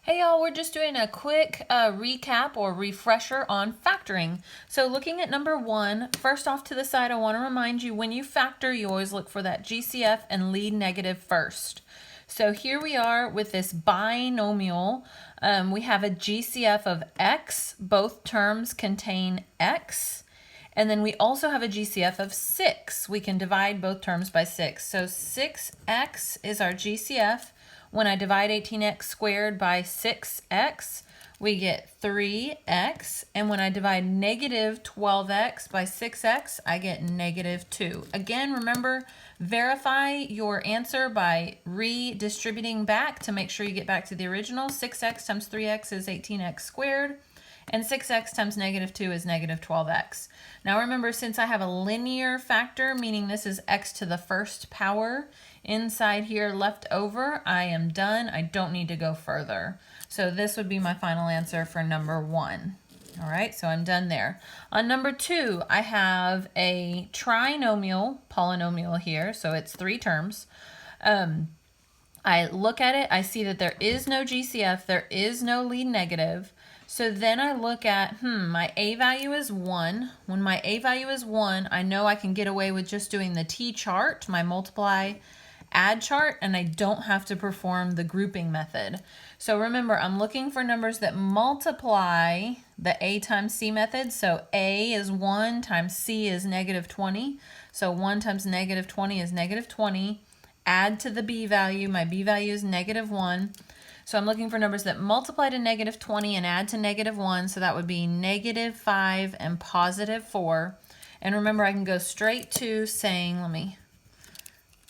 Hey y'all, we're just doing a quick recap or refresher on factoring. So looking at number 1, first off to the side, I want to remind you when you factor, you always look for that GCF and lead negative first. So here we are with this binomial. We have a GCF of x. Both terms contain x. And then we also have a GCF of 6. We can divide both terms by 6. So 6x is our GCF. When I divide 18x squared by 6x, we get 3x. And when I divide negative 12x by 6x, I get negative 2. Again, remember, verify your answer by redistributing back to make sure you get back to the original. 6x times 3x is 18x squared. And 6x times negative 2 is negative 12x. Now remember, since I have a linear factor, meaning this is x to the first power, inside here left over, I am done. I don't need to go further. So this would be my final answer for number 1. All right, so I'm done there. On number 2, I have a trinomial polynomial here, so it's 3 terms. I look at it, I see that there is no GCF, there is no lead negative. So then I look at, my A value is 1. When my A value is 1, I know I can get away with just doing the T chart, my multiply add chart, and I don't have to perform the grouping method. So remember, I'm looking for numbers that multiply the A times C method. So A is 1 times C is negative 20. So 1 times negative 20 is negative 20. Add to the B value, my B value is negative 1. So I'm looking for numbers that multiply to negative 20 and add to negative 1. So that would be negative 5 and positive 4. And remember, I can go straight to saying, let me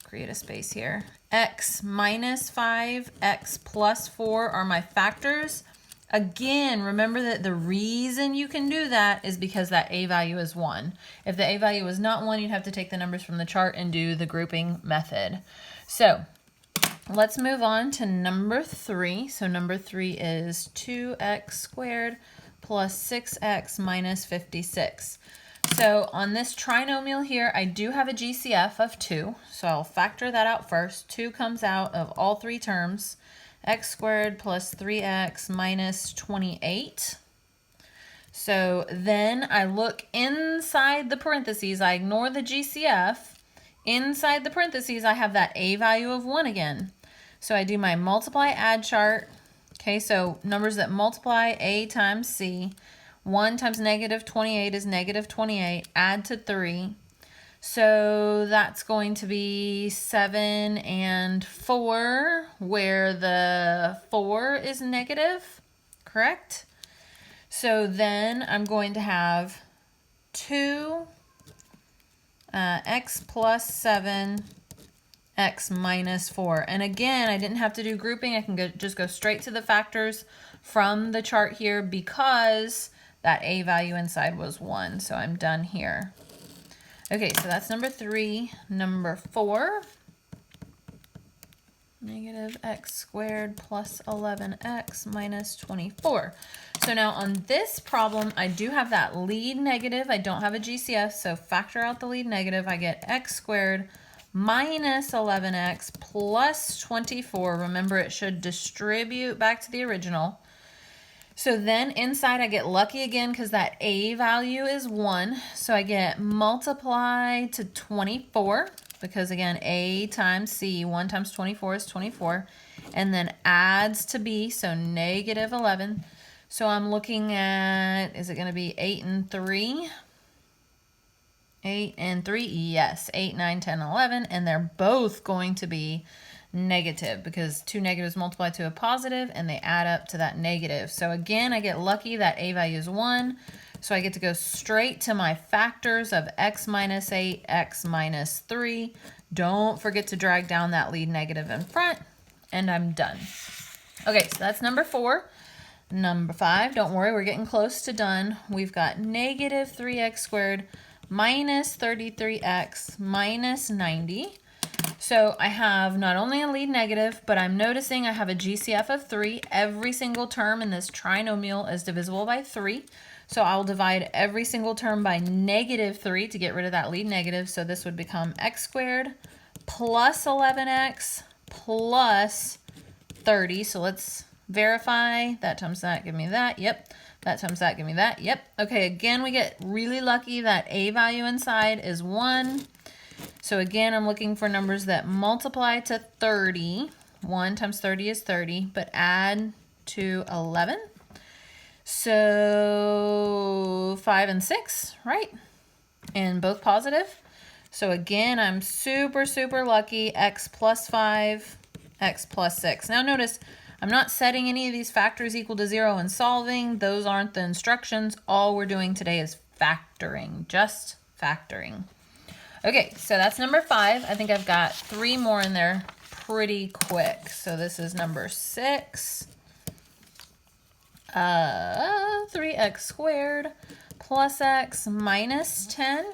create a space here. X minus 5, x plus 4 are my factors. Again, remember that the reason you can do that is because that A value is 1. If the A value is not 1, you'd have to take the numbers from the chart and do the grouping method. So let's move on to number 3. So number 3 is 2x squared plus 6x minus 56. So on this trinomial here, I do have a GCF of 2. So I'll factor that out first. 2 comes out of all 3 terms. X squared plus 3x minus 28. So then I look inside the parentheses. I ignore the GCF. Inside the parentheses, I have that A value of 1 again. So I do my multiply add chart. Okay, so numbers that multiply A times C. 1 times negative 28 is negative 28. Add to 3. So that's going to be 7 and 4, where the 4 is negative, correct? So then I'm going to have 2 x plus 7 x minus 4. And again, I didn't have to do grouping. I can just go straight to the factors from the chart here because that A value inside was 1. So I'm done here. Okay, so that's number 3. Number 4, negative x squared plus 11x minus 24. So now on this problem, I do have that lead negative. I don't have a GCF, so factor out the lead negative. I get x squared minus 11x plus 24. Remember, it should distribute back to the original. So then inside I get lucky again because that A value is 1. So I get multiply to 24 because again, A times C, 1 times 24 is 24. And then adds to B, so negative 11. So I'm looking at, is it going to be 8 and 3? 8 and 3, yes, 8, 9, 10, 11. And they're both going to be negative because 2 negatives multiply to a positive and they add up to that negative. So again, I get lucky that A value is 1. So I get to go straight to my factors of x minus 8, x minus 3. Don't forget to drag down that lead negative in front, and I'm done. Okay, so that's number 4. Number 5, don't worry, we're getting close to done. We've got negative 3x squared minus 33x minus 90. So I have not only a lead negative, but I'm noticing I have a GCF of 3. Every single term in this trinomial is divisible by 3. So I'll divide every single term by negative 3 to get rid of that lead negative. So this would become x squared plus 11x plus 30. So let's verify, that times that, give me that, yep. That times that, give me that, yep. Okay, again, we get really lucky that a value inside is 1. So again, I'm looking for numbers that multiply to 30. 1 times 30 is 30, but add to 11. So 5 and 6, right? And both positive. So again, I'm super, super lucky. X plus 5, X plus 6. Now notice, I'm not setting any of these factors equal to 0 and solving. Those aren't the instructions. All we're doing today is factoring, just factoring. Okay, so that's number 5. I think I've got 3 more in there pretty quick. So this is number 6. 3x squared plus x minus 10.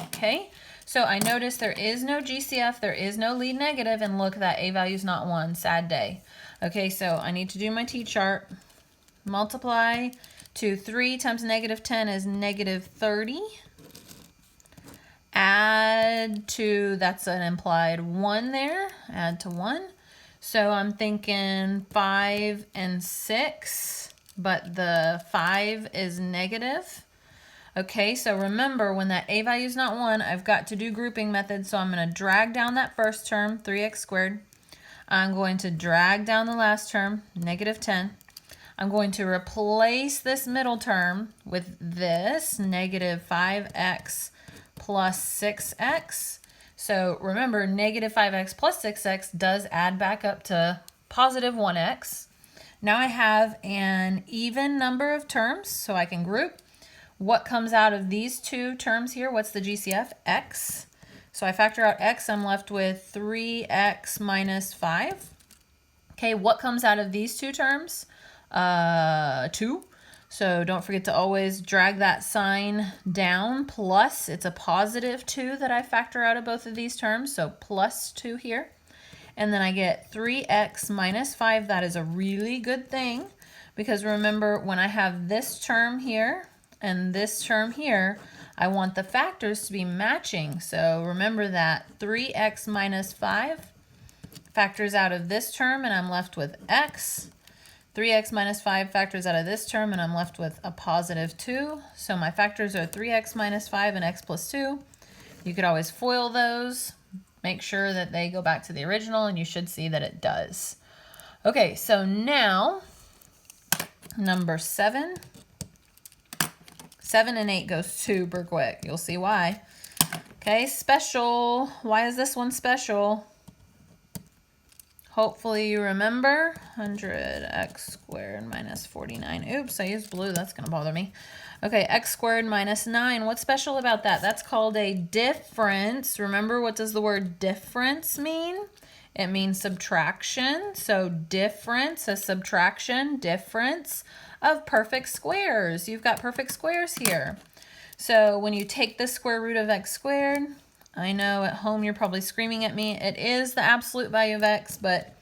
Okay, so I notice there is no GCF, there is no lead negative, and look, that a value is not 1. Sad day. Okay, so I need to do my t-chart. Multiply to 3 times negative 10 is negative 30. Add to, that's an implied 1 there, add to 1. So I'm thinking 5 and 6, but the 5 is negative. Okay, so remember, when that a value is not 1, I've got to do grouping method, so I'm going to drag down that first term, 3x squared. I'm going to drag down the last term, negative 10. I'm going to replace this middle term with this, negative 5x plus 6x. So remember, negative 5x plus 6x does add back up to positive 1x. Now I have an even number of terms, so I can group. What comes out of these two terms here? What's the GCF? X. So I factor out x, I'm left with 3x minus 5. Okay, what comes out of these two terms? 2. So don't forget to always drag that sign down. Plus, it's a positive 2 that I factor out of both of these terms. So plus 2 here. And then I get 3x minus 5. That is a really good thing, because remember, when I have this term here and this term here, I want the factors to be matching. So remember that 3x minus 5 factors out of this term, and I'm left with x. 3x minus 5 factors out of this term, and I'm left with a positive 2. So my factors are 3x minus 5 and x plus 2. You could always FOIL those. Make sure that they go back to the original, and you should see that it does. Okay, so now number 7. 7 and 8 goes super quick. You'll see why. Okay, special. Why is this one special? Hopefully you remember. 100x squared minus 49. Oops, I used blue. That's going to bother me. Okay, x squared minus 9. What's special about that? That's called a difference. Remember, what does the word difference mean? It means subtraction. So difference, a subtraction, difference of perfect squares. You've got perfect squares here. So when you take the square root of x squared, I know at home you're probably screaming at me. It is the absolute value of x, but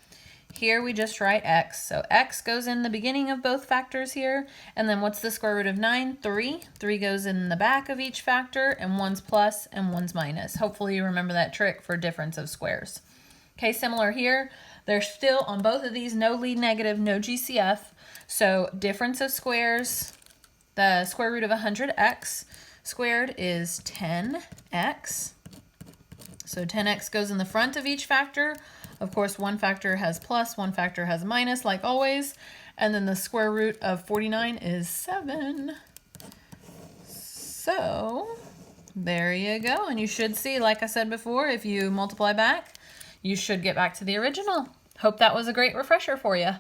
here we just write x. So x goes in the beginning of both factors here. And then what's the square root of 9? 3. 3 goes in the back of each factor, and one's plus and one's minus. Hopefully you remember that trick for difference of squares. Okay, similar here. There's still, on both of these, no lead negative, no GCF. So difference of squares, the square root of 100x squared is 10x. So 10x goes in the front of each factor. Of course, one factor has plus, one factor has minus, like always. And then the square root of 49 is 7. So there you go. And you should see, like I said before, if you multiply back, you should get back to the original. Hope that was a great refresher for you.